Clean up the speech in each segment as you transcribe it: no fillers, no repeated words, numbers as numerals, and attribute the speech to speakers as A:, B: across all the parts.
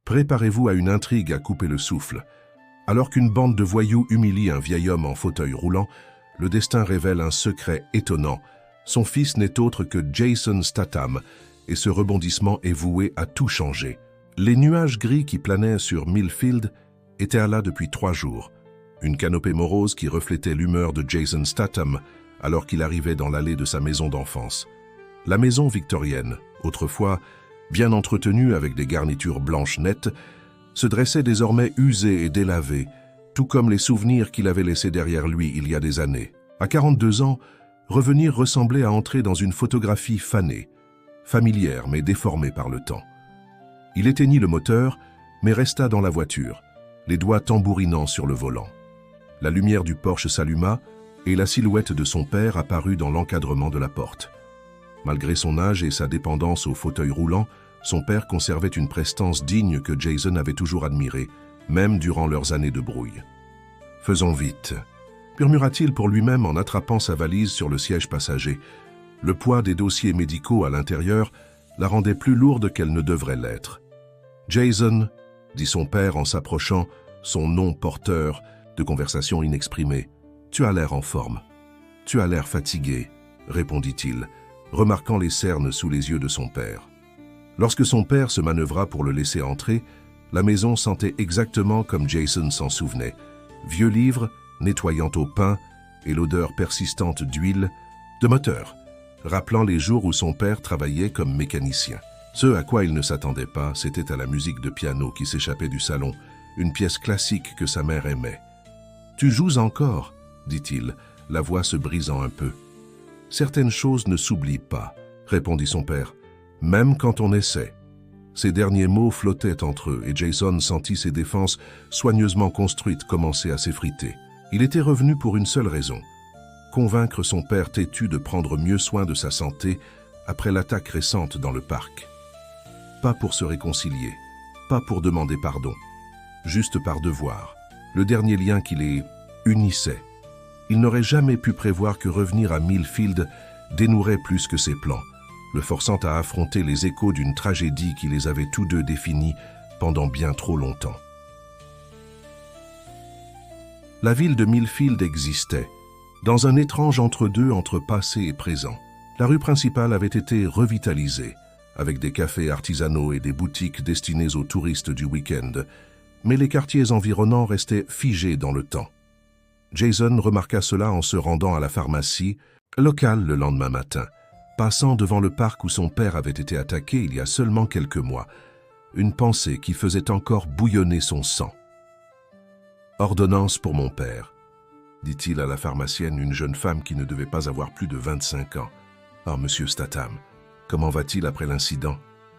A: Préparez-vous à une intrigue à couper le souffle. Alors qu'une bande de voyous humilie un vieil homme en fauteuil roulant, le destin révèle un secret étonnant. Son fils n'est autre que Jason Statham, et ce rebondissement est voué à tout changer. Les nuages gris qui planaient sur Millfield étaient là depuis 3 jours. Une canopée morose qui reflétait l'humeur de Jason Statham alors qu'il arrivait dans l'allée de sa maison d'enfance. La maison victorienne, autrefois bien entretenue avec des garnitures blanches nettes, se dressait désormais usée et délavée, tout comme les souvenirs qu'il avait laissés derrière lui il y a des années. À 42 ans, revenir ressemblait à entrer dans une photographie fanée, familière mais déformée par le temps. Il éteignit le moteur, mais resta dans la voiture, les doigts tambourinant sur le volant. La lumière du Porsche s'alluma et la silhouette de son père apparut dans l'encadrement de la porte. Malgré son âge et sa dépendance au fauteuil roulant, son père conservait une prestance digne que Jason avait toujours admirée, même durant leurs années de brouille. « Faisons vite », murmura-t-il pour lui-même en attrapant sa valise sur le siège passager. Le poids des dossiers médicaux à l'intérieur la rendait plus lourde qu'elle ne devrait l'être. « Jason », dit son père en s'approchant, son nom porteur de conversation inexprimée. « Tu as l'air en forme. Tu as l'air fatigué, » répondit-il, remarquant les cernes sous les yeux de son père. Lorsque son père se manœuvra pour le laisser entrer, la maison sentait exactement comme Jason s'en souvenait. Vieux livres, nettoyant au pain, et l'odeur persistante d'huile, de moteur, rappelant les jours où son père travaillait comme mécanicien. Ce à quoi il ne s'attendait pas, c'était à la musique de piano qui s'échappait du salon, une pièce classique que sa mère aimait. « Tu joues encore ?» dit-il, la voix se brisant un peu. « Certaines choses ne s'oublient pas », répondit son père, « même quand on essaie. » Ces derniers mots flottaient entre eux et Jason sentit ses défenses soigneusement construites commencer à s'effriter. Il était revenu pour une seule raison, convaincre son père têtu de prendre mieux soin de sa santé après l'attaque récente dans le parc. Pas pour se réconcilier, pas pour demander pardon, juste par devoir, le dernier lien qui les unissait. Il n'aurait jamais pu prévoir que revenir à Millfield dénouerait plus que ses plans, le forçant à affronter les échos d'une tragédie qui les avait tous deux définis pendant bien trop longtemps. La ville de Millfield existait, dans un étrange entre-deux entre passé et présent. La rue principale avait été revitalisée, avec des cafés artisanaux et des boutiques destinées aux touristes du week-end, mais les quartiers environnants restaient figés dans le temps. Jason remarqua cela en se rendant à la pharmacie locale le lendemain matin, passant devant le parc où son père avait été attaqué il y a seulement quelques mois, une pensée qui faisait encore bouillonner son sang. « Ordonnance pour mon père », dit-il à la pharmacienne, une jeune femme qui ne devait pas avoir plus de 25 ans. « Ah, monsieur Statham, comment va-t-il après l'incident ?»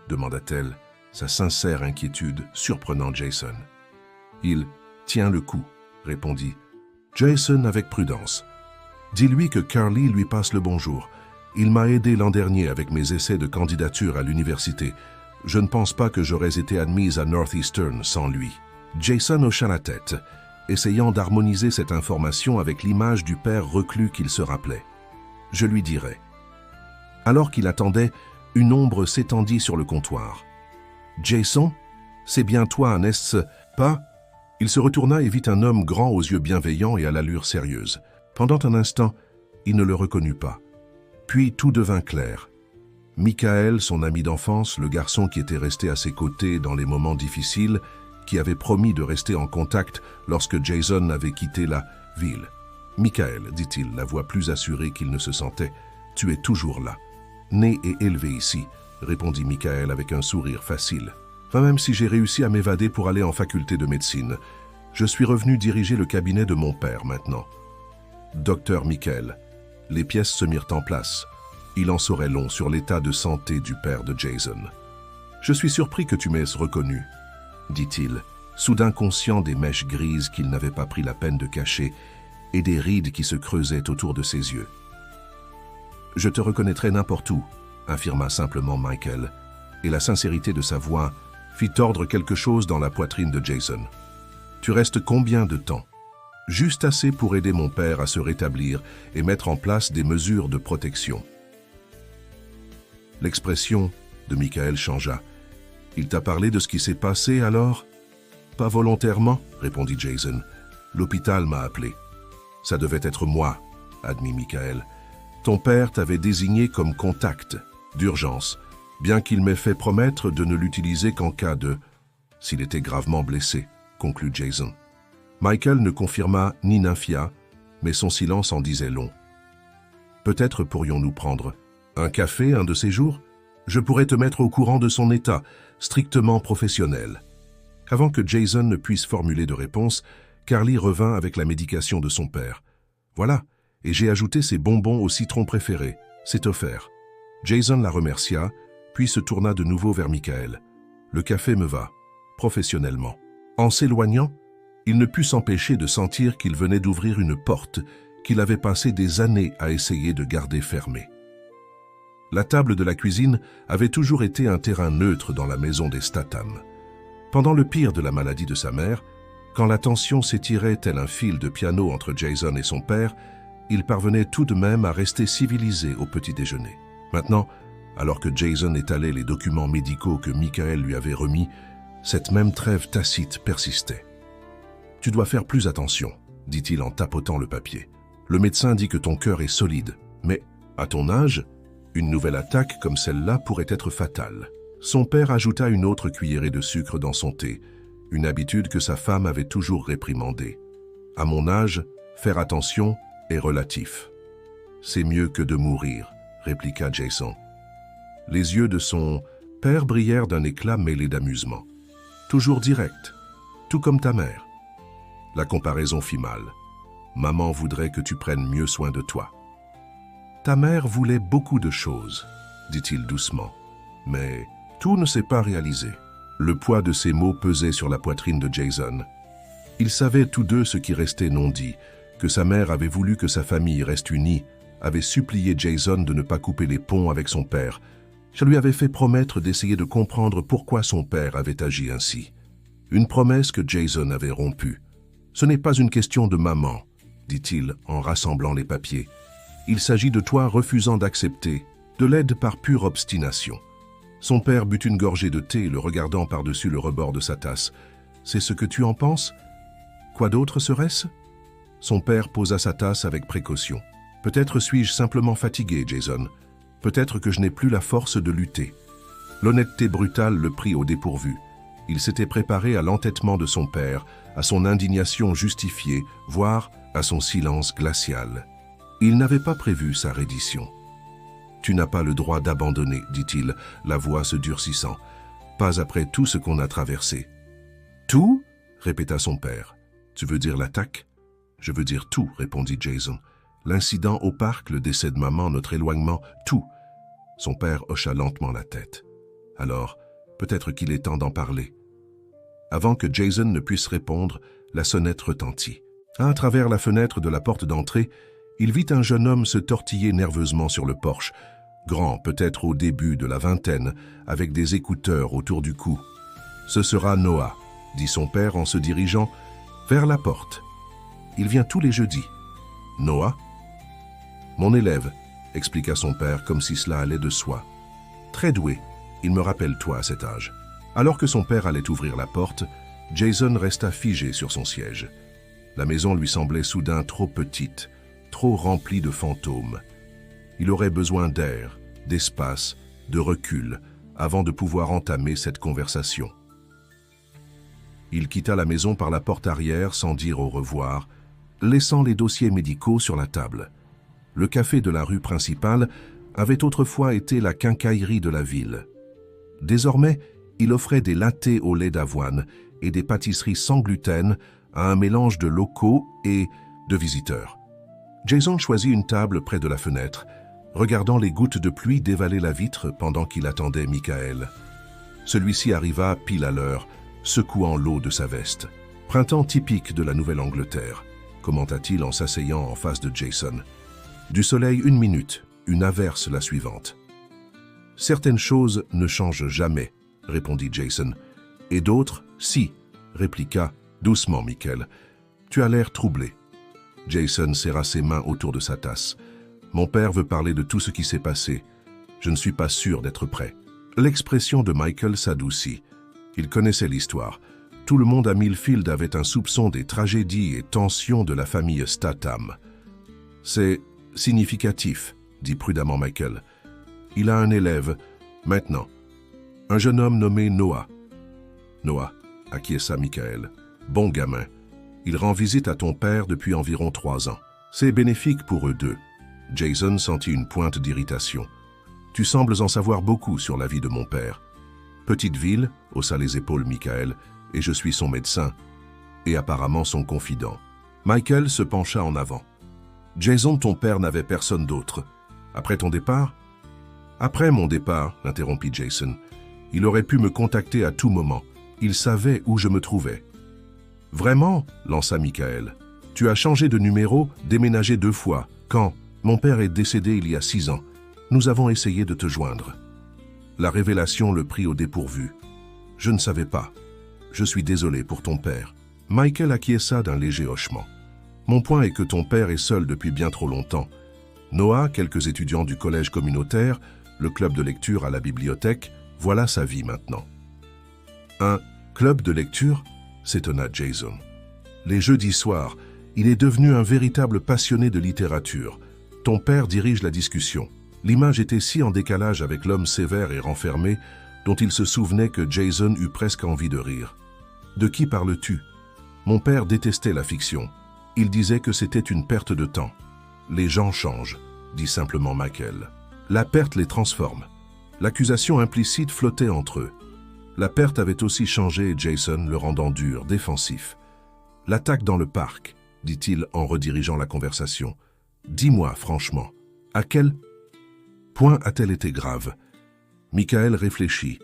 A: demanda-t-elle, sa sincère inquiétude surprenant Jason. « Il tient le coup », répondit Jason avec prudence. « Dis-lui que Carly lui passe le bonjour. Il m'a aidé l'an dernier avec mes essais de candidature à l'université. Je ne pense pas que j'aurais été admise à Northeastern sans lui. » Jason hocha la tête, essayant d'harmoniser cette information avec l'image du père reclus qu'il se rappelait. « Je lui dirai. » Alors qu'il attendait, une ombre s'étendit sur le comptoir. « Jason, c'est bien toi, n'est-ce pas ?» Il se retourna et vit un homme grand aux yeux bienveillants et à l'allure sérieuse. Pendant un instant, il ne le reconnut pas. Puis tout devint clair. Michael, son ami d'enfance, le garçon qui était resté à ses côtés dans les moments difficiles, qui avait promis de rester en contact lorsque Jason avait quitté la ville. « Michael, dit-il, la voix plus assurée qu'il ne se sentait, tu es toujours là. Né et élevé ici, répondit Michael avec un sourire facile. Même si j'ai réussi à m'évader pour aller en faculté de médecine, je suis revenu diriger le cabinet de mon père maintenant. Docteur Michael, les pièces se mirent en place. Il en saurait long sur l'état de santé du père de Jason. Je suis surpris que tu m'aies reconnu, dit-il, soudain conscient des mèches grises qu'il n'avait pas pris la peine de cacher et des rides qui se creusaient autour de ses yeux. Je te reconnaîtrai n'importe où, affirma simplement Michael, et la sincérité de sa voix fit tordre quelque chose dans la poitrine de Jason. Tu restes combien de temps? Juste assez pour aider mon père à se rétablir et mettre en place des mesures de protection. L'expression de Michael changea. Il t'a parlé de ce qui s'est passé alors? Pas volontairement, répondit Jason. L'hôpital m'a appelé. Ça devait être moi, admit Michael. Ton père t'avait désigné comme contact, d'urgence, bien qu'il m'ait fait promettre de ne l'utiliser qu'en cas de... s'il était gravement blessé, conclut Jason. Michael ne confirma ni n'infia, mais son silence en disait long. Peut-être pourrions-nous prendre un café un de ces jours? Je pourrais te mettre au courant de son état, strictement professionnel. Avant que Jason ne puisse formuler de réponse, Carly revint avec la médication de son père. Voilà, et j'ai ajouté ses bonbons au citron préféré. C'est offert. Jason la remercia, puis se tourna de nouveau vers Michael. Le café me va, professionnellement. En s'éloignant, il ne put s'empêcher de sentir qu'il venait d'ouvrir une porte qu'il avait passé des années à essayer de garder fermée. La table de la cuisine avait toujours été un terrain neutre dans la maison des Statham. Pendant le pire de la maladie de sa mère, quand la tension s'étirait tel un fil de piano entre Jason et son père, il parvenait tout de même à rester civilisé au petit déjeuner. Maintenant, alors que Jason étalait les documents médicaux que Michael lui avait remis, cette même trêve tacite persistait. « Tu dois faire plus attention, dit-il en tapotant le papier. Le médecin dit que ton cœur est solide, mais, à ton âge, une nouvelle attaque comme celle-là pourrait être fatale. » Son père ajouta une autre cuillerée de sucre dans son thé, une habitude que sa femme avait toujours réprimandée. « À mon âge, faire attention est relatif. »« C'est mieux que de mourir, » répliqua Jason. Les yeux de son père brillèrent d'un éclat mêlé d'amusement. « Toujours direct, tout comme ta mère. » La comparaison fit mal. Maman voudrait que tu prennes mieux soin de toi. Ta mère voulait beaucoup de choses, dit-il doucement, mais tout ne s'est pas réalisé. Le poids de ces mots pesait sur la poitrine de Jason. Ils savaient tous deux ce qui restait non dit, que sa mère avait voulu que sa famille reste unie, avait supplié Jason de ne pas couper les ponts avec son père. Je lui avais fait promettre d'essayer de comprendre pourquoi son père avait agi ainsi. Une promesse que Jason avait rompue. Ce n'est pas une question de maman, dit-il en rassemblant les papiers. Il s'agit de toi refusant d'accepter, de l'aide par pure obstination. Son père but une gorgée de thé, le regardant par-dessus le rebord de sa tasse. C'est ce que tu en penses? Quoi d'autre serait-ce? Son père posa sa tasse avec précaution. Peut-être suis-je simplement fatigué, Jason. Peut-être que je n'ai plus la force de lutter. L'honnêteté brutale le prit au dépourvu. Il s'était préparé à l'entêtement de son père, à son indignation justifiée, voire à son silence glacial. Il n'avait pas prévu sa reddition. « Tu n'as pas le droit d'abandonner, dit-il, la voix se durcissant. Pas après tout ce qu'on a traversé. »« Tout » répéta son père. « Tu veux dire l'attaque ?»« Je veux dire tout, » répondit Jason. « L'incident au parc, le décès de maman, notre éloignement, tout. » Son père hocha lentement la tête. « Alors, peut-être qu'il est temps d'en parler. » Avant que Jason ne puisse répondre, la sonnette retentit. À travers la fenêtre de la porte d'entrée, il vit un jeune homme se tortiller nerveusement sur le porche, grand peut-être au début de la vingtaine, avec des écouteurs autour du cou. « Ce sera Noah », dit son père en se dirigeant vers la porte. « Il vient tous les jeudis. »« Noah ?»« Mon élève », expliqua son père comme si cela allait de soi. « Très doué, il me rappelle toi à cet âge. » Alors que son père allait ouvrir la porte, Jason resta figé sur son siège. La maison lui semblait soudain trop petite, trop remplie de fantômes. Il aurait besoin d'air, d'espace, de recul, avant de pouvoir entamer cette conversation. Il quitta la maison par la porte arrière sans dire au revoir, laissant les dossiers médicaux sur la table. Le café de la rue principale avait autrefois été la quincaillerie de la ville. Désormais, il offrait des lattés au lait d'avoine et des pâtisseries sans gluten à un mélange de locaux et de visiteurs. Jason choisit une table près de la fenêtre, regardant les gouttes de pluie dévaler la vitre pendant qu'il attendait Michael. Celui-ci arriva pile à l'heure, secouant l'eau de sa veste. « Printemps typique de la Nouvelle-Angleterre », commenta-t-il en s'asseyant en face de Jason. « Du soleil 1 minute, une averse la suivante. »« Certaines choses ne changent jamais, » répondit Jason. « Et d'autres, si, » répliqua doucement Michael. « Tu as l'air troublé. » Jason serra ses mains autour de sa tasse. « Mon père veut parler de tout ce qui s'est passé. Je ne suis pas sûr d'être prêt. » L'expression de Michael s'adoucit. Il connaissait l'histoire. Tout le monde à Millfield avait un soupçon des tragédies et tensions de la famille Statham. « C'est significatif, » dit prudemment Michael. « Il a un élève, maintenant. Un jeune homme nommé Noah. »« Noah, » acquiesça Michael. « Bon gamin. Il rend visite à ton père depuis environ 3 ans. C'est bénéfique pour eux deux. » Jason sentit une pointe d'irritation. « Tu sembles en savoir beaucoup sur la vie de mon père. » Petite ville, haussa les épaules Michael, et je suis son médecin, et apparemment son confident. Michael se pencha en avant. « Jason, ton père n'avait personne d'autre. Après ton départ ?»« Après mon départ, » interrompit Jason. « Il aurait pu me contacter à tout moment. Il savait où je me trouvais. »« Vraiment ?» lança Michael. « Tu as changé de numéro, déménagé 2 fois. Quand ? Mon père est décédé il y a 6 ans. Nous avons essayé de te joindre. » La révélation le prit au dépourvu. « Je ne savais pas. Je suis désolé pour ton père. » Michael acquiesça d'un léger hochement. « Mon point est que ton père est seul depuis bien trop longtemps. Noah, quelques étudiants du collège communautaire, le club de lecture à la bibliothèque, voilà sa vie maintenant. » « Un club de lecture ?» s'étonna Jason. « Les jeudis soirs, il est devenu un véritable passionné de littérature. Ton père dirige la discussion. » L'image était si en décalage avec l'homme sévère et renfermé dont il se souvenait que Jason eut presque envie de rire. « De qui parles-tu ? Mon père détestait la fiction. Il disait que c'était une perte de temps. »« Les gens changent, » dit simplement Michael. « La perte les transforme. » L'accusation implicite flottait entre eux. La perte avait aussi changé Jason, le rendant dur, défensif. « L'attaque dans le parc, » dit-il en redirigeant la conversation. « Dis-moi franchement, à quel point a-t-elle été grave ?» Michael réfléchit.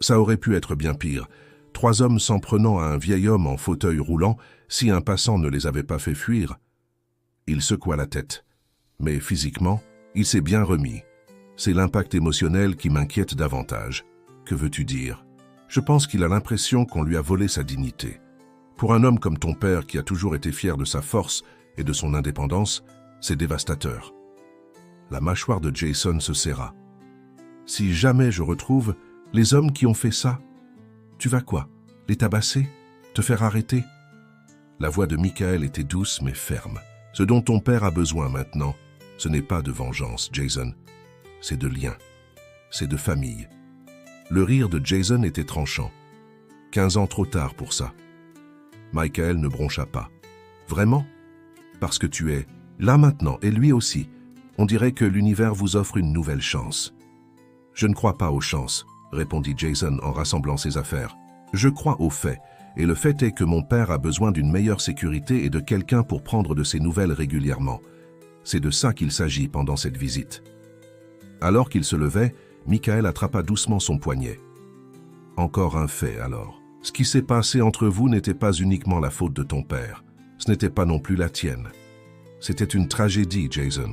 A: Ça aurait pu être bien pire. 3 hommes s'en prenant à un vieil homme en fauteuil roulant, si un passant ne les avait pas fait fuir. Il secoua la tête. Mais physiquement, il s'est bien remis. C'est l'impact émotionnel qui m'inquiète davantage. Que veux-tu dire ? Je pense qu'il a l'impression qu'on lui a volé sa dignité. Pour un homme comme ton père qui a toujours été fier de sa force et de son indépendance, c'est dévastateur. La mâchoire de Jason se serra. Si jamais je retrouve les hommes qui ont fait ça, tu vas quoi ? Les tabasser ? Te faire arrêter ? La voix de Michael était douce mais ferme. Ce dont ton père a besoin maintenant, ce n'est pas de vengeance, Jason. C'est de lien. C'est de famille. Le rire de Jason était tranchant. 15 ans trop tard pour ça. Michael ne broncha pas. Vraiment ? Parce que tu es là maintenant, et lui aussi. On dirait que l'univers vous offre une nouvelle chance. Je ne crois pas aux chances, répondit Jason en rassemblant ses affaires. Je crois aux faits, et le fait est que mon père a besoin d'une meilleure sécurité et de quelqu'un pour prendre de ses nouvelles régulièrement. C'est de ça qu'il s'agit pendant cette visite. Alors qu'il se levait, Michael attrapa doucement son poignet. Encore un fait alors. Ce qui s'est passé entre vous n'était pas uniquement la faute de ton père. Ce n'était pas non plus la tienne. C'était une tragédie, Jason.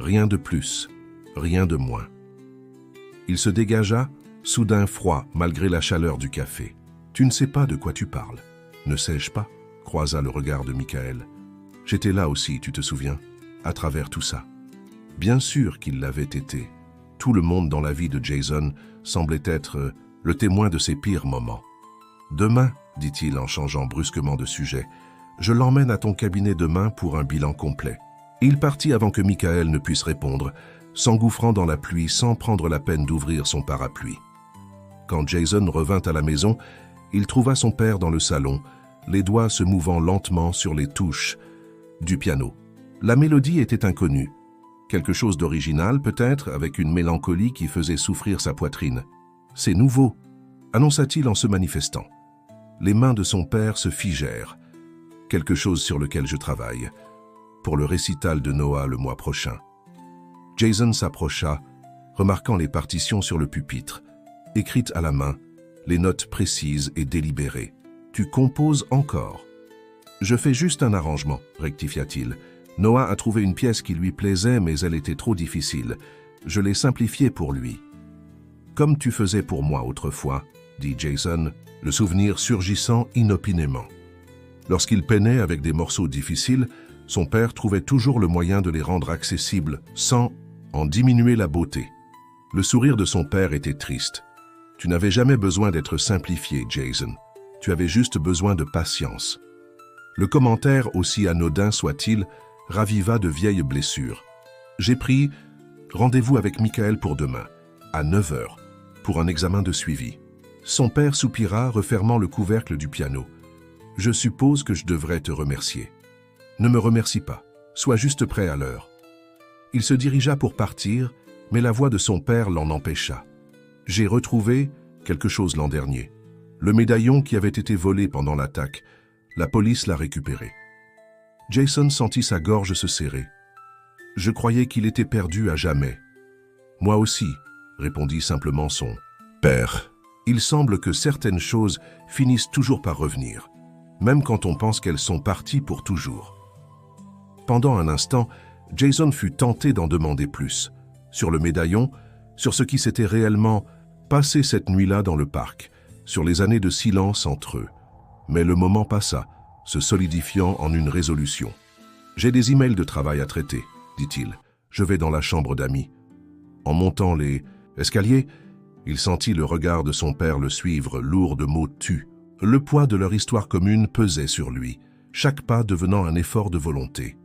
A: Rien de plus, rien de moins. Il se dégagea, soudain froid, malgré la chaleur du café. Tu ne sais pas de quoi tu parles. Ne sais-je pas ? Croisa le regard de Michael. J'étais là aussi, tu te souviens, à travers tout ça. Bien sûr qu'il l'avait été. Tout le monde dans la vie de Jason semblait être le témoin de ses pires moments. Demain, dit-il en changeant brusquement de sujet, je l'emmène à ton cabinet demain pour un bilan complet. Il partit avant que Michael ne puisse répondre, s'engouffrant dans la pluie sans prendre la peine d'ouvrir son parapluie. Quand Jason revint à la maison, il trouva son père dans le salon, les doigts se mouvant lentement sur les touches du piano. La mélodie était inconnue. Quelque chose d'original peut-être, avec une mélancolie qui faisait souffrir sa poitrine. « C'est nouveau », annonça-t-il en se manifestant. Les mains de son père se figèrent. « Quelque chose sur lequel je travaille. Pour le récital de Noah le mois prochain. » Jason s'approcha, remarquant les partitions sur le pupitre, écrites à la main, les notes précises et délibérées. « Tu composes encore ?»« Je fais juste un arrangement, » rectifia-t-il. Noah a trouvé une pièce qui lui plaisait, mais elle était trop difficile. Je l'ai simplifiée pour lui. « Comme tu faisais pour moi autrefois, » dit Jason, le souvenir surgissant inopinément. Lorsqu'il peinait avec des morceaux difficiles, son père trouvait toujours le moyen de les rendre accessibles, sans en diminuer la beauté. Le sourire de son père était triste. Tu n'avais jamais besoin d'être simplifié, Jason. Tu avais juste besoin de patience. Le commentaire, aussi anodin soit-il, raviva de vieilles blessures. J'ai pris rendez-vous avec Michael pour demain, à 9 heures, pour un examen de suivi. Son père soupira, refermant le couvercle du piano. Je suppose que je devrais te remercier. Ne me remercie pas. Sois juste prêt à l'heure. Il se dirigea pour partir, mais la voix de son père l'en empêcha. J'ai retrouvé quelque chose l'an dernier. Le médaillon qui avait été volé pendant l'attaque. La police l'a récupéré. Jason sentit sa gorge se serrer. Je croyais qu'il était perdu à jamais. Moi aussi, répondit simplement son père. Il semble que certaines choses finissent toujours par revenir, même quand on pense qu'elles sont parties pour toujours. Pendant un instant, Jason fut tenté d'en demander plus, sur le médaillon, sur ce qui s'était réellement passé cette nuit-là dans le parc, sur les années de silence entre eux. Mais le moment passa, se solidifiant en une résolution. « J'ai des emails de travail à traiter, » dit-il. « Je vais dans la chambre d'amis. » En montant les escaliers, il sentit le regard de son père le suivre, lourd de mots tus. Le poids de leur histoire commune pesait sur lui, chaque pas devenant un effort de volonté.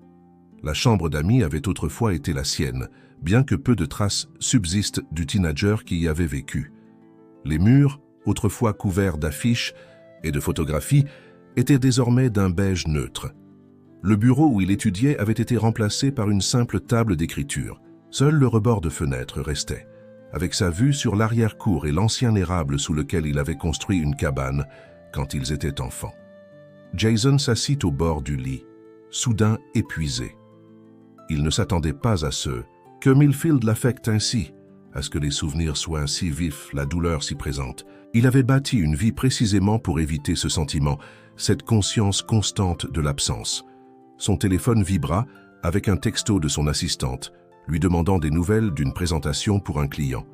A: La chambre d'amis avait autrefois été la sienne, bien que peu de traces subsistent du teenager qui y avait vécu. Les murs, autrefois couverts d'affiches et de photographies, étaient désormais d'un beige neutre. Le bureau où il étudiait avait été remplacé par une simple table d'écriture. Seul le rebord de fenêtre restait, avec sa vue sur l'arrière-cour et l'ancien érable sous lequel il avait construit une cabane quand ils étaient enfants. Jason s'assit au bord du lit, soudain épuisé. Il ne s'attendait pas à ce que Millfield l'affecte ainsi, à ce que les souvenirs soient ainsi vifs, la douleur si présente. Il avait bâti une vie précisément pour éviter ce sentiment, cette conscience constante de l'absence. Son téléphone vibra avec un texto de son assistante, lui demandant des nouvelles d'une présentation pour un client.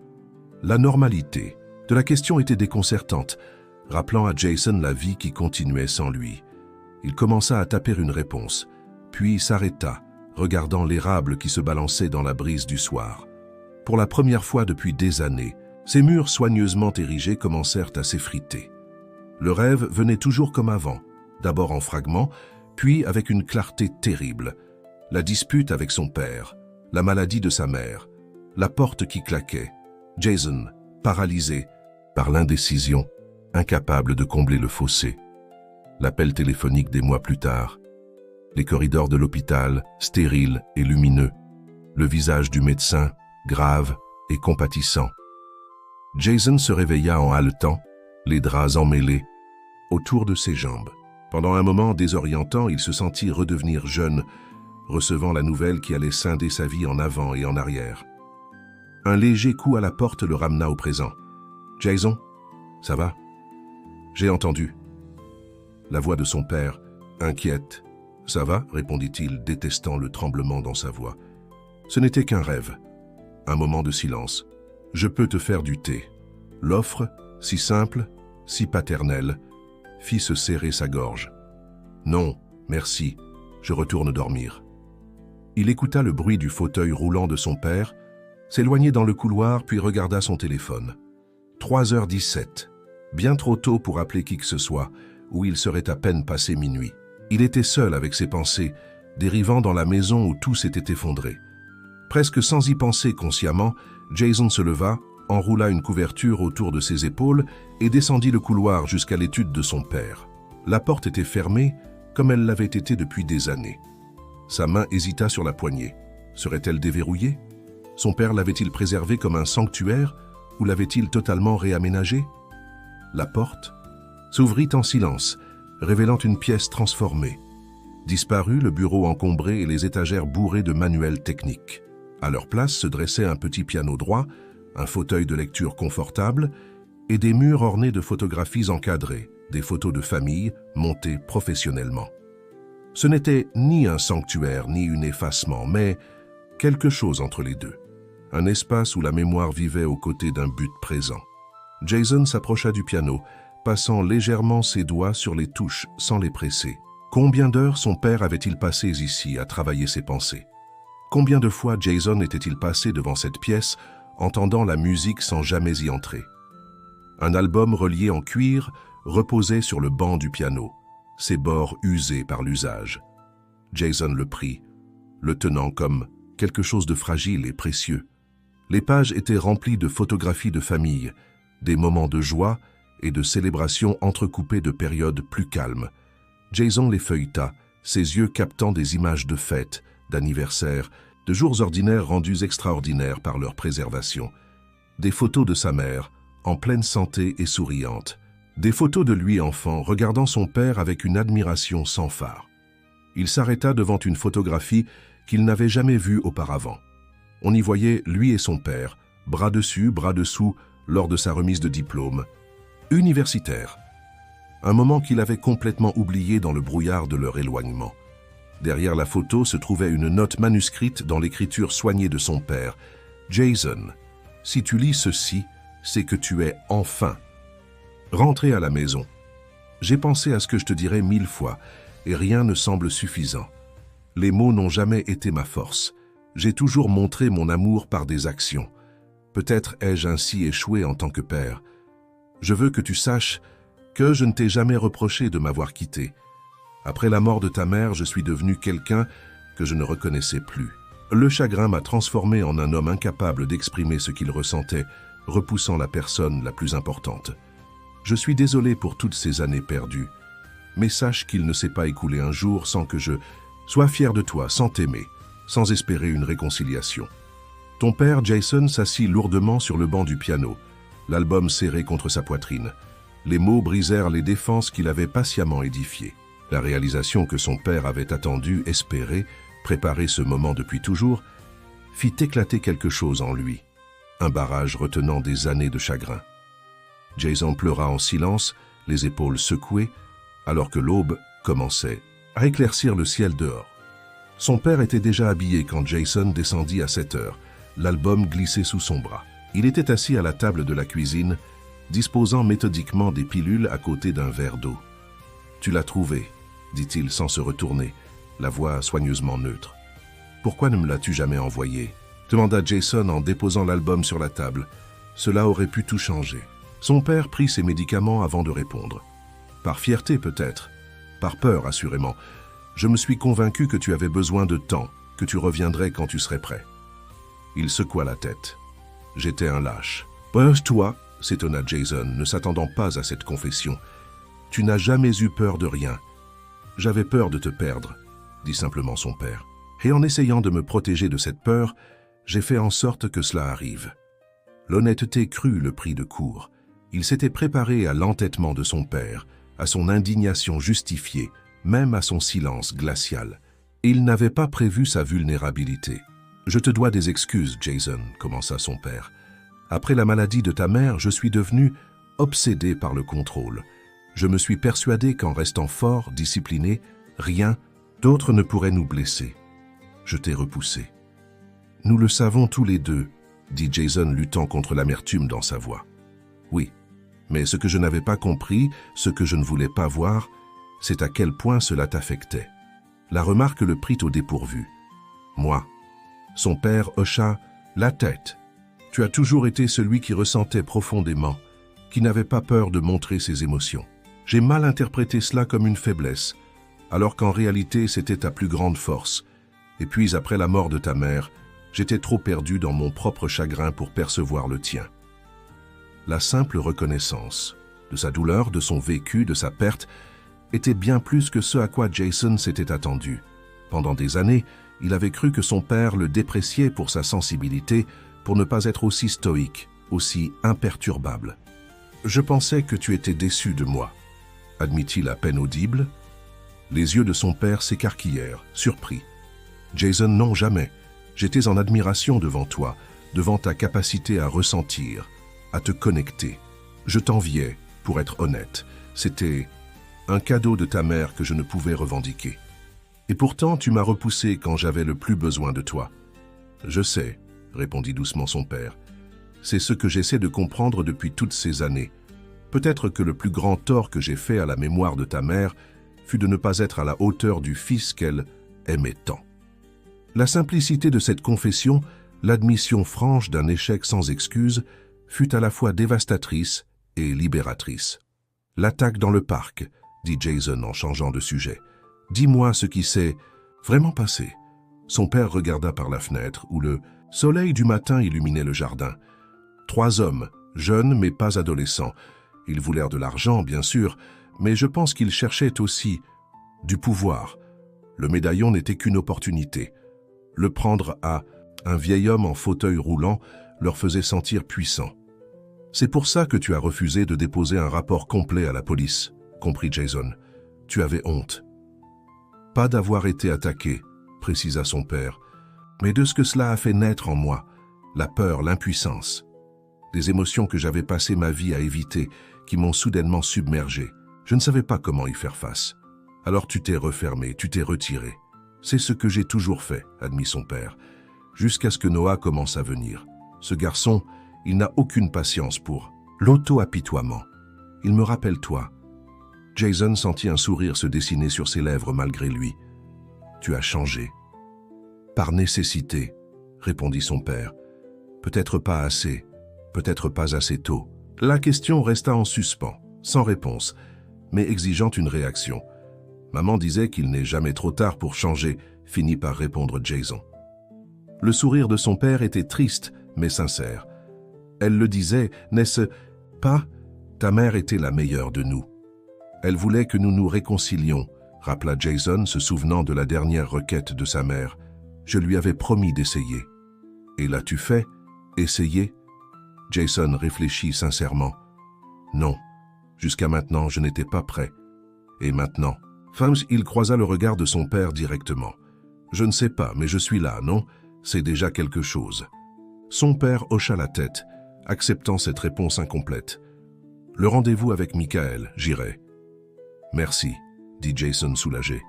A: La normalité de la question était déconcertante, rappelant à Jason la vie qui continuait sans lui. Il commença à taper une réponse, puis s'arrêta, regardant l'érable qui se balançait dans la brise du soir. Pour la première fois depuis des années, ces murs soigneusement érigés commencèrent à s'effriter. Le rêve venait toujours comme avant, d'abord en fragments, puis avec une clarté terrible. La dispute avec son père, la maladie de sa mère, la porte qui claquait. Jason, paralysé par l'indécision, incapable de combler le fossé. L'appel téléphonique des mois plus tard. Les corridors de l'hôpital, stériles et lumineux. Le visage du médecin, grave et compatissant. Jason se réveilla en haletant, les draps emmêlés, autour de ses jambes. Pendant un moment désorientant, il se sentit redevenir jeune, recevant la nouvelle qui allait scinder sa vie en avant et en arrière. Un léger coup à la porte le ramena au présent. « Jason, ça va ?»« J'ai entendu. » La voix de son père, inquiète. « Ça va ?» répondit-il, détestant le tremblement dans sa voix. « Ce n'était qu'un rêve. » Un moment de silence. « Je peux te faire du thé. » L'offre, si simple, si paternelle, fit se serrer sa gorge. « Non, merci, je retourne dormir. » Il écouta le bruit du fauteuil roulant de son père, s'éloigner dans le couloir puis regarda son téléphone. 3h17, bien trop tôt pour appeler qui que ce soit, où il serait à peine passé minuit. Il était seul avec ses pensées, dérivant dans la maison où tout s'était effondré. Presque sans y penser consciemment, Jason se leva, enroula une couverture autour de ses épaules et descendit le couloir jusqu'à l'étude de son père. La porte était fermée, comme elle l'avait été depuis des années. Sa main hésita sur la poignée. Serait-elle déverrouillée? Son père l'avait-il préservée comme un sanctuaire ou l'avait-il totalement réaménagée? La porte s'ouvrit en silence, révélant une pièce transformée. Disparut le bureau encombré et les étagères bourrées de manuels techniques. À leur place se dressait un petit piano droit, un fauteuil de lecture confortable et des murs ornés de photographies encadrées, des photos de famille montées professionnellement. Ce n'était ni un sanctuaire ni un effacement, mais quelque chose entre les deux. Un espace où la mémoire vivait aux côtés d'un but présent. Jason s'approcha du piano, passant légèrement ses doigts sur les touches sans les presser. Combien d'heures son père avait-il passé ici à travailler ses pensées? Combien de fois Jason était-il passé devant cette pièce, entendant la musique sans jamais y entrer? Un album relié en cuir reposait sur le banc du piano, ses bords usés par l'usage. Jason le prit, le tenant comme quelque chose de fragile et précieux. Les pages étaient remplies de photographies de famille, des moments de joie et de célébration entrecoupés de périodes plus calmes. Jason les feuilleta, ses yeux captant des images de fêtes, d'anniversaires, de jours ordinaires rendus extraordinaires par leur préservation. Des photos de sa mère, en pleine santé et souriante. Des photos de lui enfant, regardant son père avec une admiration sans phare. Il s'arrêta devant une photographie qu'il n'avait jamais vue auparavant. On y voyait lui et son père, bras dessus, bras dessous, lors de sa remise de diplôme. Universitaire. Un moment qu'il avait complètement oublié dans le brouillard de leur éloignement. Derrière la photo se trouvait une note manuscrite dans l'écriture soignée de son père. « Jason, si tu lis ceci, c'est que tu es enfin rentré à la maison. J'ai pensé à ce que je te dirais 1000 fois, et rien ne semble suffisant. Les mots n'ont jamais été ma force. J'ai toujours montré mon amour par des actions. Peut-être ai-je ainsi échoué en tant que père. Je veux que tu saches que je ne t'ai jamais reproché de m'avoir quitté. Après la mort de ta mère, je suis devenu quelqu'un que je ne reconnaissais plus. Le chagrin m'a transformé en un homme incapable d'exprimer ce qu'il ressentait, repoussant la personne la plus importante. Je suis désolé pour toutes ces années perdues, mais sache qu'il ne s'est pas écoulé un jour sans que je sois fier de toi, sans t'aimer, sans espérer une réconciliation. » Ton père, Jason, s'assit lourdement sur le banc du piano, l'album serré contre sa poitrine. Les mots brisèrent les défenses qu'il avait patiemment édifiées. La réalisation que son père avait attendue, espérée, préparé ce moment depuis toujours, fit éclater quelque chose en lui, un barrage retenant des années de chagrin. Jason pleura en silence, les épaules secouées, alors que l'aube commençait à éclaircir le ciel dehors. Son père était déjà habillé quand Jason descendit à 7 heures, l'album glissé sous son bras. Il était assis à la table de la cuisine, disposant méthodiquement des pilules à côté d'un verre d'eau. « Tu l'as trouvé », dit-il sans se retourner, la voix soigneusement neutre. « Pourquoi ne me l'as-tu jamais envoyé ?» demanda Jason en déposant l'album sur la table. Cela aurait pu tout changer. Son père prit ses médicaments avant de répondre. « Par fierté peut-être, par peur assurément. Je me suis convaincu que tu avais besoin de temps, que tu reviendrais quand tu serais prêt. » Il secoua la tête. « J'étais un lâche. »« Toi » s'étonna Jason, ne s'attendant pas à cette confession. « Tu n'as jamais eu peur de rien. »« J'avais peur de te perdre, » dit simplement son père. « Et en essayant de me protéger de cette peur, j'ai fait en sorte que cela arrive. » L'honnêteté crut le prix de court. Il s'était préparé à l'entêtement de son père, à son indignation justifiée, même à son silence glacial. Et il n'avait pas prévu sa vulnérabilité. « Je te dois des excuses, Jason, » commença son père. « Après la maladie de ta mère, je suis devenu obsédé par le contrôle. Je me suis persuadé qu'en restant fort, discipliné, rien d'autre ne pourrait nous blesser. Je t'ai repoussé. »« Nous le savons tous les deux, » dit Jason luttant contre l'amertume dans sa voix. « Oui, mais ce que je n'avais pas compris, ce que je ne voulais pas voir, c'est à quel point cela t'affectait. » La remarque le prit au dépourvu. « Moi ?» Son père hocha la tête. « Tu as toujours été celui qui ressentait profondément, qui n'avait pas peur de montrer ses émotions. J'ai mal interprété cela comme une faiblesse, alors qu'en réalité c'était ta plus grande force. Et puis après la mort de ta mère, j'étais trop perdu dans mon propre chagrin pour percevoir le tien. » La simple reconnaissance de sa douleur, de son vécu, de sa perte, était bien plus que ce à quoi Jason s'était attendu. Pendant des années, il avait cru que son père le dépréciait pour sa sensibilité, pour ne pas être aussi stoïque, aussi imperturbable. « Je pensais que tu étais déçu de moi, » admit-il à peine audible. Les yeux de son père s'écarquillèrent, surpris. « Jason, non, jamais. J'étais en admiration devant toi, devant ta capacité à ressentir, à te connecter. Je t'enviais, pour être honnête. C'était un cadeau de ta mère que je ne pouvais revendiquer. Et pourtant, tu m'as repoussé quand j'avais le plus besoin de toi. »« Je sais, » répondit doucement son père. « C'est ce que j'essaie de comprendre depuis toutes ces années. Peut-être que le plus grand tort que j'ai fait à la mémoire de ta mère fut de ne pas être à la hauteur du fils qu'elle aimait tant. » La simplicité de cette confession, l'admission franche d'un échec sans excuse, fut à la fois dévastatrice et libératrice. L'attaque dans le parc, dit Jason en changeant de sujet. Dis-moi ce qui s'est vraiment passé. Son père regarda par la fenêtre où le soleil du matin illuminait le jardin. 3 hommes, jeunes mais pas adolescents. Ils voulèrent de l'argent, bien sûr, mais je pense qu'ils cherchaient aussi du pouvoir. Le médaillon n'était qu'une opportunité. Le prendre à un vieil homme en fauteuil roulant leur faisait sentir puissants. C'est pour ça que tu as refusé de déposer un rapport complet à la police, comprit Jason. Tu avais honte. Pas d'avoir été attaqué, précisa son père, mais de ce que cela a fait naître en moi, la peur, l'impuissance. Des émotions que j'avais passé ma vie à éviter, qui m'ont soudainement submergé. Je ne savais pas comment y faire face. Alors tu t'es refermé, tu t'es retiré. C'est ce que j'ai toujours fait, admit son père, jusqu'à ce que Noah commence à venir. Ce garçon, il n'a aucune patience pour l'auto-apitoiement. Il me rappelle toi. Jason sentit un sourire se dessiner sur ses lèvres malgré lui. Tu as changé. Par nécessité, répondit son père. Peut-être pas assez, peut-être pas assez tôt. La question resta en suspens, sans réponse, mais exigeant une réaction. Maman disait qu'il n'est jamais trop tard pour changer, finit par répondre Jason. Le sourire de son père était triste, mais sincère. Elle le disait, n'est-ce pas? Ta mère était la meilleure de nous. Elle voulait que nous nous réconcilions, rappela Jason, se souvenant de la dernière requête de sa mère. Je lui avais promis d'essayer. Et l'as-tu fait? Essayer? Jason réfléchit sincèrement. Non, jusqu'à maintenant, je n'étais pas prêt. Et maintenant? Il croisa le regard de son père directement. Je ne sais pas, mais je suis là, non? C'est déjà quelque chose. Son père hocha la tête, acceptant cette réponse incomplète. Le rendez-vous avec Michael, j'irai. Merci, dit Jason soulagé.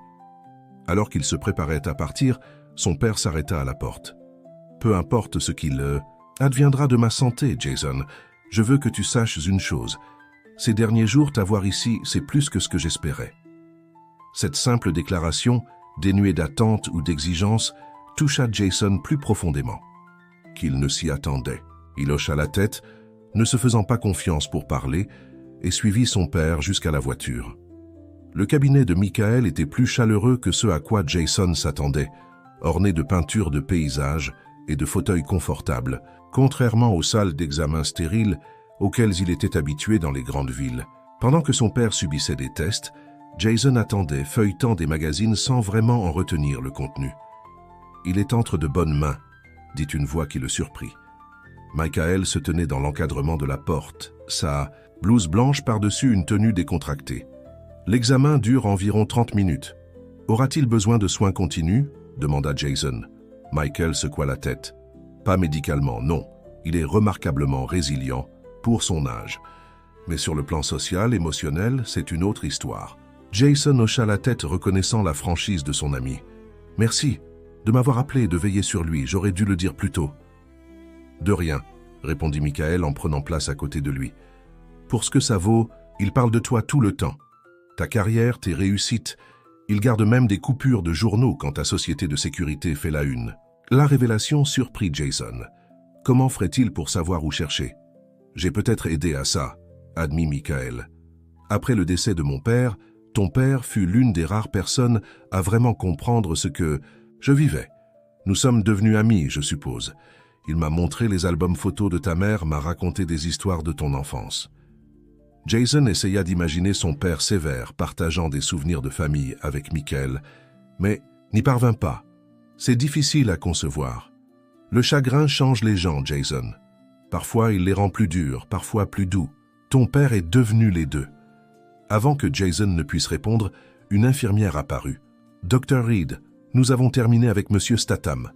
A: Alors qu'il se préparait à partir, son père s'arrêta à la porte. Peu importe ce qu'il adviendra de ma santé, Jason, je veux que tu saches une chose. Ces derniers jours, t'avoir ici, c'est plus que ce que j'espérais. Cette simple déclaration, dénuée d'attente ou d'exigence, toucha Jason plus profondément qu'il ne s'y attendait. Il hocha la tête, ne se faisant pas confiance pour parler, et suivit son père jusqu'à la voiture. Le cabinet de Michael était plus chaleureux que ce à quoi Jason s'attendait, orné de peintures de paysages et de fauteuils confortables, contrairement aux salles d'examen stériles auxquelles il était habitué dans les grandes villes. Pendant que son père subissait des tests, Jason attendait, feuilletant des magazines sans vraiment en retenir le contenu. « Il est entre de bonnes mains », dit une voix qui le surprit. Michael se tenait dans l'encadrement de la porte, sa blouse blanche par-dessus une tenue décontractée. L'examen dure environ 30 minutes. « Aura-t-il besoin de soins continus ?» demanda Jason. Michael secoua la tête. « Pas médicalement, non. Il est remarquablement résilient pour son âge. Mais sur le plan social, émotionnel, c'est une autre histoire. » Jason hocha la tête reconnaissant la franchise de son ami. « Merci de m'avoir appelé et de veiller sur lui, j'aurais dû le dire plus tôt. »« De rien, » répondit Michael en prenant place à côté de lui. « Pour ce que ça vaut, il parle de toi tout le temps. Ta carrière, tes réussites, il garde même des coupures de journaux quand ta société de sécurité fait la une. » La révélation surprit Jason. Comment ferait-il pour savoir où chercher? « J'ai peut-être aidé à ça, » admit Michael. « Après le décès de mon père, ton père fut l'une des rares personnes à vraiment comprendre ce que je vivais. Nous sommes devenus amis, je suppose. Il m'a montré les albums photos de ta mère, m'a raconté des histoires de ton enfance. » Jason essaya d'imaginer son père sévère partageant des souvenirs de famille avec Michael, mais n'y parvint pas. C'est difficile à concevoir. Le chagrin change les gens, Jason. Parfois, il les rend plus durs, parfois plus doux. Ton père est devenu les deux. Avant que Jason ne puisse répondre, une infirmière apparut. « Dr. Reed, nous avons terminé avec Monsieur Statham. »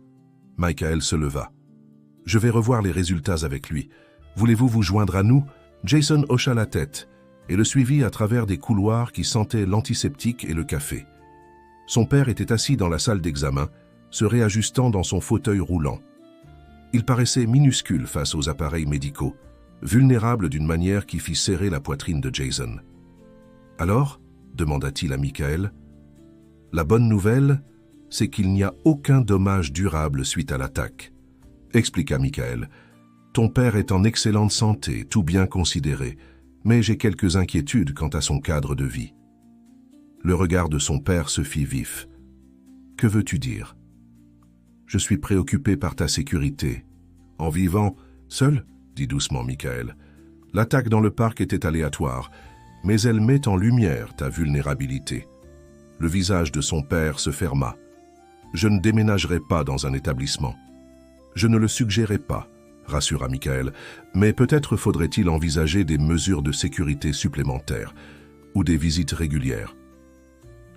A: Michael se leva. « Je vais revoir les résultats avec lui. Voulez-vous vous joindre à nous ?» Jason hocha la tête et le suivit à travers des couloirs qui sentaient l'antiseptique et le café. Son père était assis dans la salle d'examen, se réajustant dans son fauteuil roulant. Il paraissait minuscule face aux appareils médicaux, vulnérable d'une manière qui fit serrer la poitrine de Jason. « Alors ?» demanda-t-il à Michael. « La bonne nouvelle, c'est qu'il n'y a aucun dommage durable suite à l'attaque. » expliqua Michael. « Ton père est en excellente santé, tout bien considéré, mais j'ai quelques inquiétudes quant à son cadre de vie. » Le regard de son père se fit vif. « Que veux-tu dire ? » ?»« Je suis préoccupé par ta sécurité. »« En vivant seul ?» dit doucement Michael. « L'attaque dans le parc était aléatoire, mais elle met en lumière ta vulnérabilité. » Le visage de son père se ferma. « Je ne déménagerai pas dans un établissement. »« Je ne le suggérais pas, » rassura Michael, « mais peut-être faudrait-il envisager des mesures de sécurité supplémentaires ou des visites régulières. »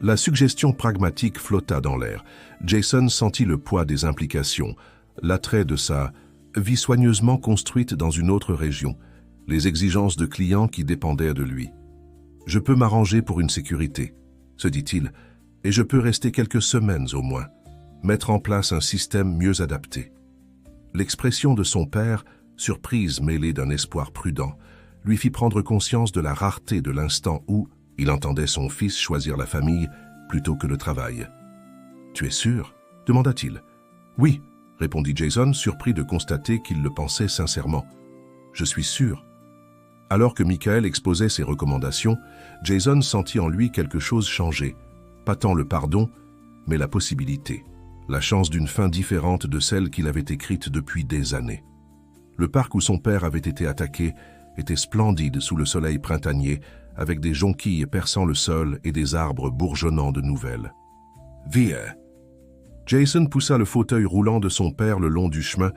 A: La suggestion pragmatique flotta dans l'air. Jason sentit le poids des implications, l'attrait de sa vie soigneusement construite dans une autre région, les exigences de clients qui dépendaient de lui. « Je peux m'arranger pour une sécurité, » se dit-il, « et je peux rester quelques semaines au moins, mettre en place un système mieux adapté. » L'expression de son père, surprise mêlée d'un espoir prudent, lui fit prendre conscience de la rareté de l'instant où il entendait son fils choisir la famille plutôt que le travail. « Tu es sûr ?» demanda-t-il. « Oui, » répondit Jason, surpris de constater qu'il le pensait sincèrement. « Je suis sûr. » Alors que Michael exposait ses recommandations, Jason sentit en lui quelque chose changer. Pas tant le pardon, mais la possibilité. La chance d'une fin différente de celle qu'il avait écrite depuis des années. Le parc où son père avait été attaqué était splendide sous le soleil printanier, avec des jonquilles perçant le sol et des arbres bourgeonnant de nouvelles. « Viens !» Jason poussa le fauteuil roulant de son père le long du chemin,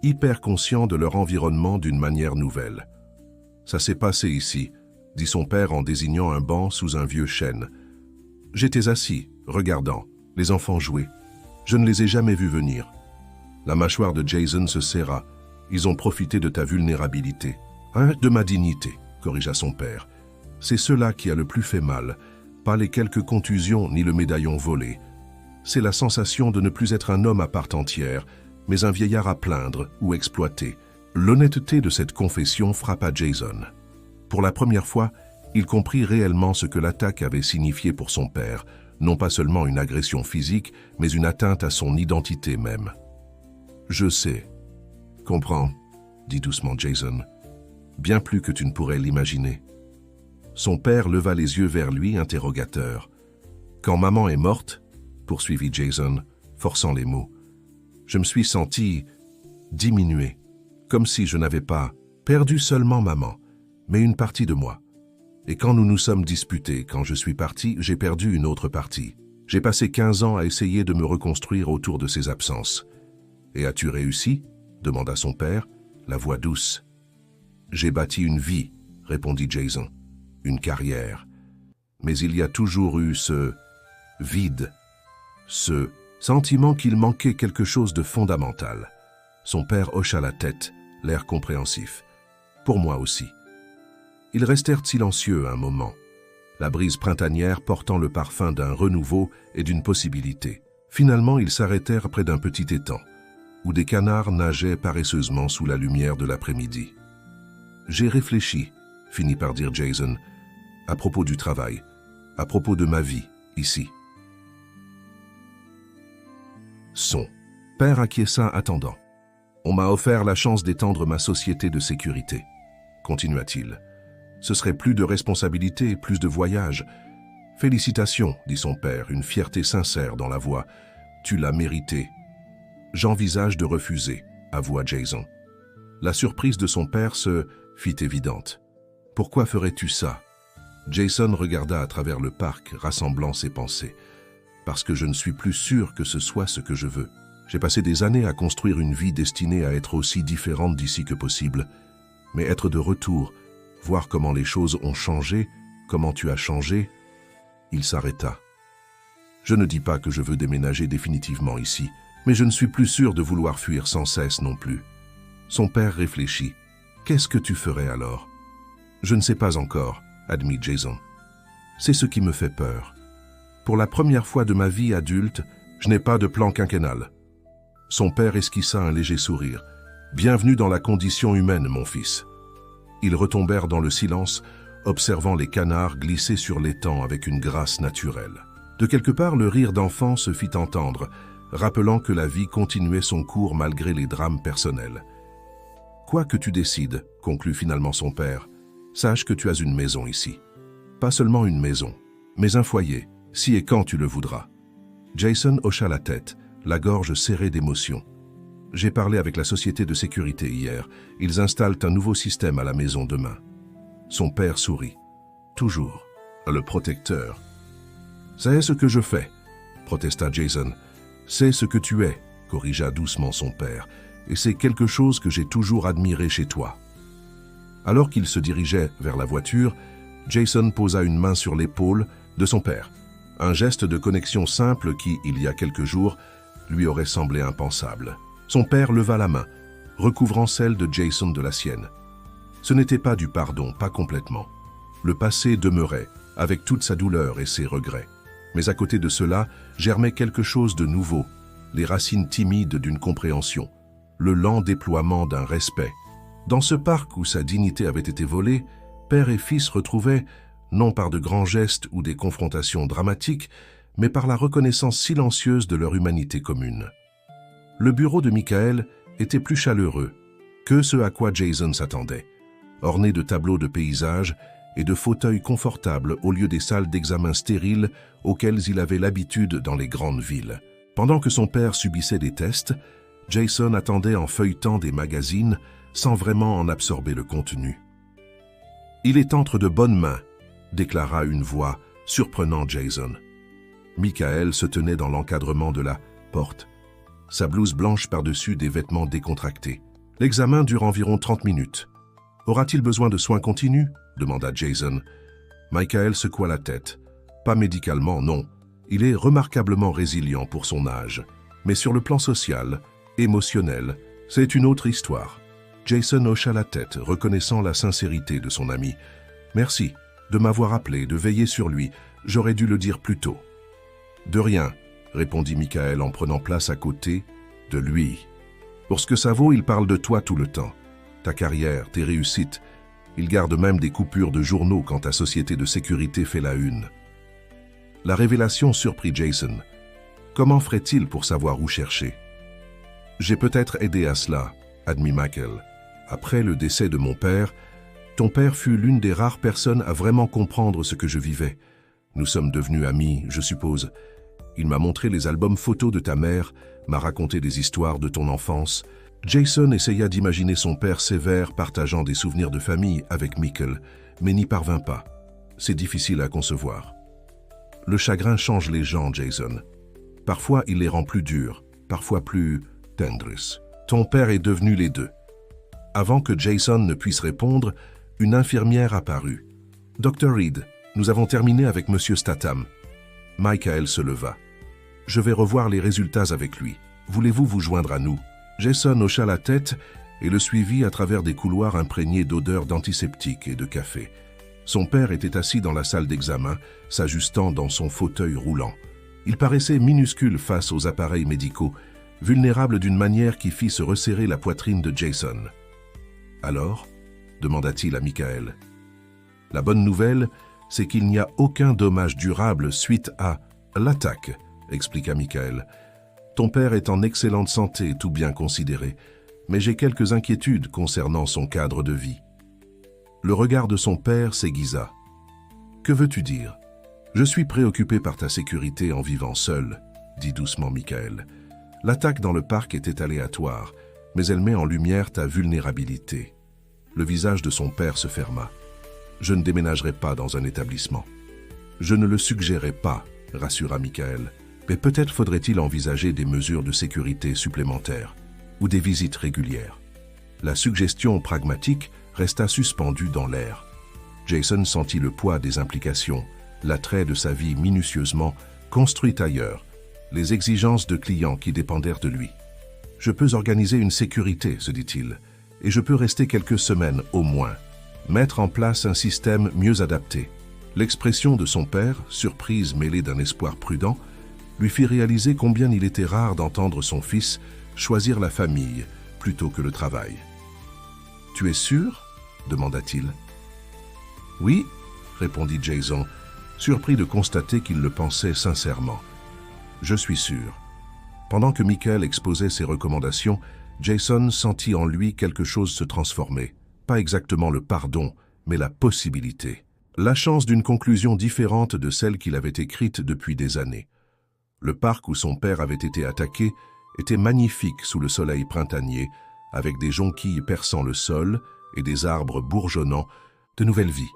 A: hyper conscient de leur environnement d'une manière nouvelle. « Ça s'est passé ici », dit son père en désignant un banc sous un vieux chêne. « J'étais assis, regardant, les enfants jouer. Je ne les ai jamais vus venir. » La mâchoire de Jason se serra. « Ils ont profité de ta vulnérabilité. »« Hein, de ma dignité, » corrigea son père. « C'est cela qui a le plus fait mal, pas les quelques contusions ni le médaillon volé. C'est la sensation de ne plus être un homme à part entière, mais un vieillard à plaindre ou exploiter. » L'honnêteté de cette confession frappa Jason. Pour la première fois, il comprit réellement ce que l'attaque avait signifié pour son père, non pas seulement une agression physique, mais une atteinte à son identité même. « Je sais. Comprends, » dit doucement Jason. « Bien plus que tu ne pourrais l'imaginer. » Son père leva les yeux vers lui, interrogateur. « Quand maman est morte, » poursuivit Jason, forçant les mots, « je me suis senti diminué, comme si je n'avais pas perdu seulement maman, mais une partie de moi. Et quand nous nous sommes disputés, quand je suis parti, j'ai perdu une autre partie. J'ai passé 15 ans à essayer de me reconstruire autour de ces absences. »« Et as-tu réussi ?» demanda son père, la voix douce. « J'ai bâti une vie, » répondit Jason, « une carrière. Mais il y a toujours eu ce vide, ce sentiment qu'il manquait quelque chose de fondamental. » Son père hocha la tête, l'air compréhensif. « Pour moi aussi. » Ils restèrent silencieux un moment, la brise printanière portant le parfum d'un renouveau et d'une possibilité. Finalement, ils s'arrêtèrent près d'un petit étang, où des canards nageaient paresseusement sous la lumière de l'après-midi. « J'ai réfléchi, » finit par dire Jason, « à propos du travail, à propos de ma vie, ici. » Son père acquiesça attendant. « On m'a offert la chance d'étendre ma société de sécurité, » continua-t-il. « Ce serait plus de responsabilités, plus de voyages. »« Félicitations, » dit son père, une fierté sincère dans la voix. « Tu l'as mérité. »« J'envisage de refuser, » avoua Jason. La surprise de son père se fit évidente. « Pourquoi ferais-tu ça ?» Jason regarda à travers le parc, rassemblant ses pensées. « Parce que je ne suis plus sûr que ce soit ce que je veux. J'ai passé des années à construire une vie destinée à être aussi différente d'ici que possible. Mais être de retour, voir comment les choses ont changé, comment tu as changé. » Il s'arrêta. « Je ne dis pas que je veux déménager définitivement ici, mais je ne suis plus sûr de vouloir fuir sans cesse non plus. » Son père réfléchit. « Qu'est-ce que tu ferais alors ?»« Je ne sais pas encore, » admit Jason. « C'est ce qui me fait peur. Pour la première fois de ma vie adulte, je n'ai pas de plan quinquennal. » Son père esquissa un léger sourire. « Bienvenue dans la condition humaine, mon fils. » Ils retombèrent dans le silence, observant les canards glisser sur l'étang avec une grâce naturelle. De quelque part, le rire d'enfant se fit entendre, rappelant que la vie continuait son cours malgré les drames personnels. « Quoi que tu décides, » conclut finalement son père, « Sache que tu as une maison ici. Pas seulement une maison, mais un foyer, si et quand tu le voudras. » Jason hocha la tête, la gorge serrée d'émotion. « J'ai parlé avec la société de sécurité hier. Ils installent un nouveau système à la maison demain. » Son père sourit. « Toujours. Le protecteur. »« C'est ce que je fais, » protesta Jason. « C'est ce que tu es, » corrigea doucement son père. « Et c'est quelque chose que j'ai toujours admiré chez toi. » Alors qu'il se dirigeait vers la voiture, Jason posa une main sur l'épaule de son père. Un geste de connexion simple qui, il y a quelques jours, lui aurait semblé impensable. Son père leva la main, recouvrant celle de Jason de la sienne. Ce n'était pas du pardon, pas complètement. Le passé demeurait, avec toute sa douleur et ses regrets. Mais à côté de cela, germait quelque chose de nouveau, les racines timides d'une compréhension, le lent déploiement d'un respect. Dans ce parc où sa dignité avait été volée, père et fils retrouvaient, non par de grands gestes ou des confrontations dramatiques, mais par la reconnaissance silencieuse de leur humanité commune. Le bureau de Michael était plus chaleureux que ce à quoi Jason s'attendait, orné de tableaux de paysages et de fauteuils confortables au lieu des salles d'examen stériles auxquelles il avait l'habitude dans les grandes villes. Pendant que son père subissait des tests, Jason attendait en feuilletant des magazines sans vraiment en absorber le contenu. « Il est entre de bonnes mains », déclara une voix surprenant Jason. Michael se tenait dans l'encadrement de la porte, sa blouse blanche par-dessus des vêtements décontractés. L'examen dure environ 30 minutes. « Aura-t-il besoin de soins continus ?» demanda Jason. Michael secoua la tête. « Pas médicalement, non. Il est remarquablement résilient pour son âge. Mais sur le plan social, émotionnel, c'est une autre histoire. » Jason hocha la tête, reconnaissant la sincérité de son ami. « Merci de m'avoir appelé, de veiller sur lui. J'aurais dû le dire plus tôt. »« De rien, » répondit Michael en prenant place à côté de lui. « Pour ce que ça vaut, il parle de toi tout le temps. Ta carrière, tes réussites. Il garde même des coupures de journaux quand ta société de sécurité fait la une. » La révélation surprit Jason. Comment ferait-il pour savoir où chercher? « J'ai peut-être aidé à cela, » admit Michael. « Après le décès de mon père, ton père fut l'une des rares personnes à vraiment comprendre ce que je vivais. Nous sommes devenus amis, je suppose. Il m'a montré les albums photos de ta mère, m'a raconté des histoires de ton enfance. » Jason essaya d'imaginer son père sévère partageant des souvenirs de famille avec Michael, mais n'y parvint pas. C'est difficile à concevoir. Le chagrin change les gens, Jason. Parfois, il les rend plus durs, parfois plus tendres. Ton père est devenu les deux. Avant que Jason ne puisse répondre, une infirmière apparut. « Dr. Reed, nous avons terminé avec Monsieur Statham. » Michael se leva. « Je vais revoir les résultats avec lui. Voulez-vous vous joindre à nous ?» Jason hocha la tête et le suivit à travers des couloirs imprégnés d'odeurs d'antiseptiques et de café. Son père était assis dans la salle d'examen, s'ajustant dans son fauteuil roulant. Il paraissait minuscule face aux appareils médicaux, vulnérable d'une manière qui fit se resserrer la poitrine de Jason. « Alors ?» demanda-t-il à Michael. « La bonne nouvelle, c'est qu'il n'y a aucun dommage durable suite à l'attaque, » expliqua Michael. « Ton père est en excellente santé, tout bien considéré, mais j'ai quelques inquiétudes concernant son cadre de vie. » Le regard de son père s'aiguisa. « Que veux-tu dire ? » « Je suis préoccupé par ta sécurité en vivant seul, » dit doucement Michael. « L'attaque dans le parc était aléatoire, mais elle met en lumière ta vulnérabilité. » Le visage de son père se ferma. « Je ne déménagerai pas dans un établissement. »« Je ne le suggérais pas, » rassura Michael. « Mais peut-être faudrait-il envisager des mesures de sécurité supplémentaires ou des visites régulières. » La suggestion pragmatique resta suspendue dans l'air. Jason sentit le poids des implications, l'attrait de sa vie minutieusement construite ailleurs, les exigences de clients qui dépendèrent de lui. « Je peux organiser une sécurité, » se dit-il, « et je peux rester quelques semaines au moins, mettre en place un système mieux adapté. » L'expression de son père, surprise mêlée d'un espoir prudent, lui fit réaliser combien il était rare d'entendre son fils choisir la famille plutôt que le travail. « Tu es sûr ?» demanda-t-il. « Oui, » répondit Jason, surpris de constater qu'il le pensait sincèrement. « Je suis sûr. » Pendant que Michael exposait ses recommandations, Jason sentit en lui quelque chose se transformer. Pas exactement le pardon, mais la possibilité. La chance d'une conclusion différente de celle qu'il avait écrite depuis des années. Le parc où son père avait été attaqué était magnifique sous le soleil printanier, avec des jonquilles perçant le sol et des arbres bourgeonnant de nouvelles vies.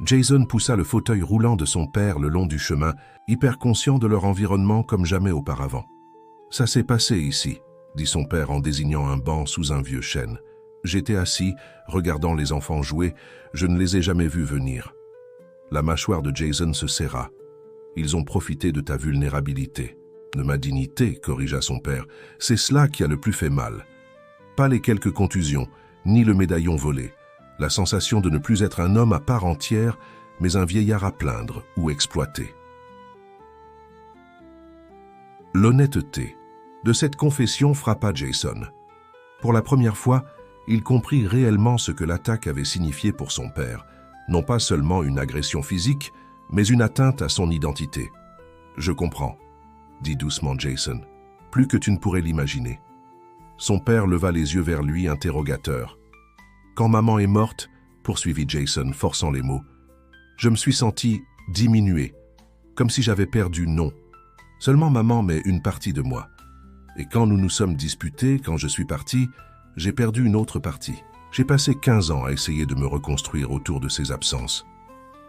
A: Jason poussa le fauteuil roulant de son père le long du chemin, hyper conscient de leur environnement comme jamais auparavant. « Ça s'est passé ici », dit son père en désignant un banc sous un vieux chêne. « J'étais assis, regardant les enfants jouer, je ne les ai jamais vus venir. » La mâchoire de Jason se serra. « Ils ont profité de ta vulnérabilité. »« De ma dignité, » corrigea son père. « C'est cela qui a le plus fait mal. Pas les quelques contusions, ni le médaillon volé. La sensation de ne plus être un homme à part entière, mais un vieillard à plaindre ou exploiter. » L'honnêteté de cette confession frappa Jason. Pour la première fois, il comprit réellement ce que l'attaque avait signifié pour son père. Non pas seulement une agression physique, mais une atteinte à son identité. « Je comprends », dit doucement Jason, « plus que tu ne pourrais l'imaginer. » Son père leva les yeux vers lui, interrogateur. « Quand maman est morte, » poursuivit Jason, forçant les mots, « je me suis senti diminué, comme si j'avais perdu non. Seulement maman, mais une partie de moi. Et quand nous nous sommes disputés, quand je suis parti, j'ai perdu une autre partie. J'ai passé 15 ans à essayer de me reconstruire autour de ces absences. »«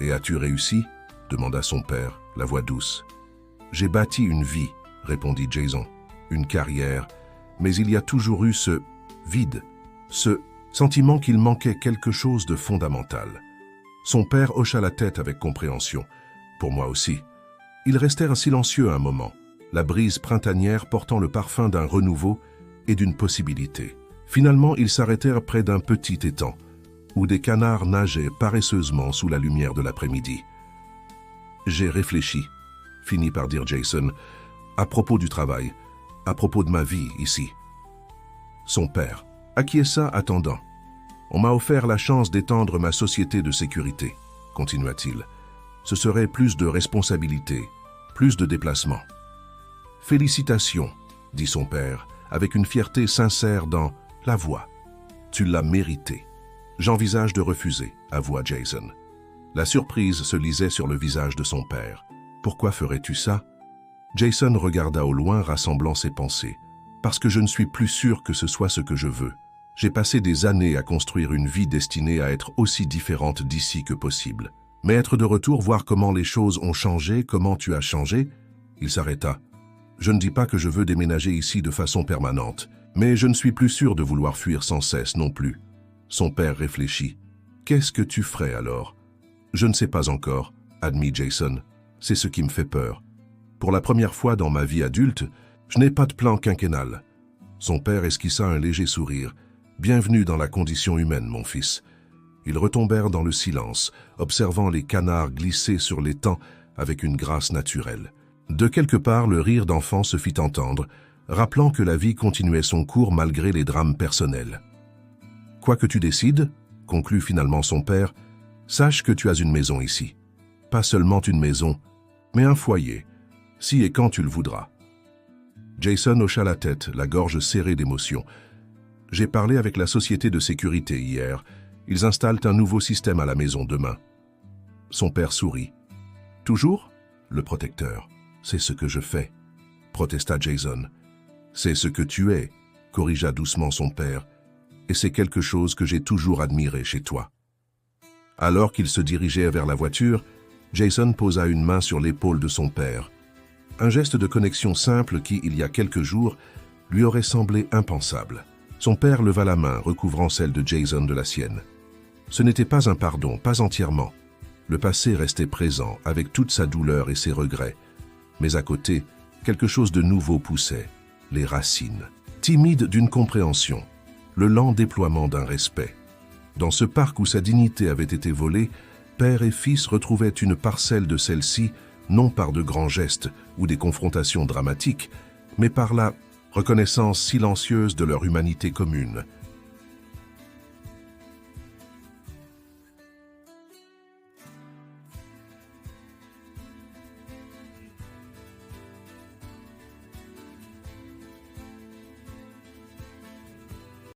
A: Et as-tu réussi ?» demanda son père, la voix douce. « J'ai bâti une vie, » répondit Jason, « une carrière, mais il y a toujours eu ce vide, ce sentiment qu'il manquait quelque chose de fondamental. » Son père hocha la tête avec compréhension. « Pour moi aussi. » Ils restèrent silencieux un moment, la brise printanière portant le parfum d'un renouveau et d'une possibilité. Finalement, ils s'arrêtèrent près d'un petit étang, où des canards nageaient paresseusement sous la lumière de l'après-midi. « J'ai réfléchi, » finit par dire Jason, « à propos du travail, à propos de ma vie ici. » Son père acquiesça attendant. « On m'a offert la chance d'étendre ma société de sécurité, » continua-t-il. « Ce serait plus de responsabilités, plus de déplacements. »« Félicitations, » dit son père, avec une fierté sincère dans la voix. « Tu l'as mérité. »« J'envisage de refuser, » avoua Jason. La surprise se lisait sur le visage de son père. « Pourquoi ferais-tu ça ?» Jason regarda au loin, rassemblant ses pensées. « Parce que je ne suis plus sûr que ce soit ce que je veux. J'ai passé des années à construire une vie destinée à être aussi différente d'ici que possible. Mais être de retour, voir comment les choses ont changé, comment tu as changé ?» Il s'arrêta. « Je ne dis pas que je veux déménager ici de façon permanente, mais je ne suis plus sûr de vouloir fuir sans cesse non plus. » Son père réfléchit. « Qu'est-ce que tu ferais alors ?»« Je ne sais pas encore, » admit Jason. « C'est ce qui me fait peur. Pour la première fois dans ma vie adulte, je n'ai pas de plan quinquennal. » Son père esquissa un léger sourire. « Bienvenue dans la condition humaine, mon fils. » Ils retombèrent dans le silence, observant les canards glisser sur l'étang avec une grâce naturelle. De quelque part, le rire d'enfant se fit entendre, rappelant que la vie continuait son cours malgré les drames personnels. « Quoi que tu décides, » conclut finalement son père, « sache que tu as une maison ici. Pas seulement une maison, mais un foyer, si et quand tu le voudras. » Jason hocha la tête, la gorge serrée d'émotion. « J'ai parlé avec la société de sécurité hier. Ils installent un nouveau système à la maison demain. » Son père sourit. « Toujours ? » Le protecteur. « C'est ce que je fais, » protesta Jason. « C'est ce que tu es, » corrigea doucement son père. « Et c'est quelque chose que j'ai toujours admiré chez toi. » Alors qu'ils se dirigeaient vers la voiture, Jason posa une main sur l'épaule de son père. Un geste de connexion simple qui, il y a quelques jours, lui aurait semblé impensable. Son père leva la main, recouvrant celle de Jason de la sienne. Ce n'était pas un pardon, pas entièrement. Le passé restait présent, avec toute sa douleur et ses regrets. Mais à côté, quelque chose de nouveau poussait, les racines. Timide d'une compréhension, le lent déploiement d'un respect. Dans ce parc où sa dignité avait été volée, père et fils retrouvaient une parcelle de celle-ci, non par de grands gestes ou des confrontations dramatiques, mais par la reconnaissance silencieuse de leur humanité commune,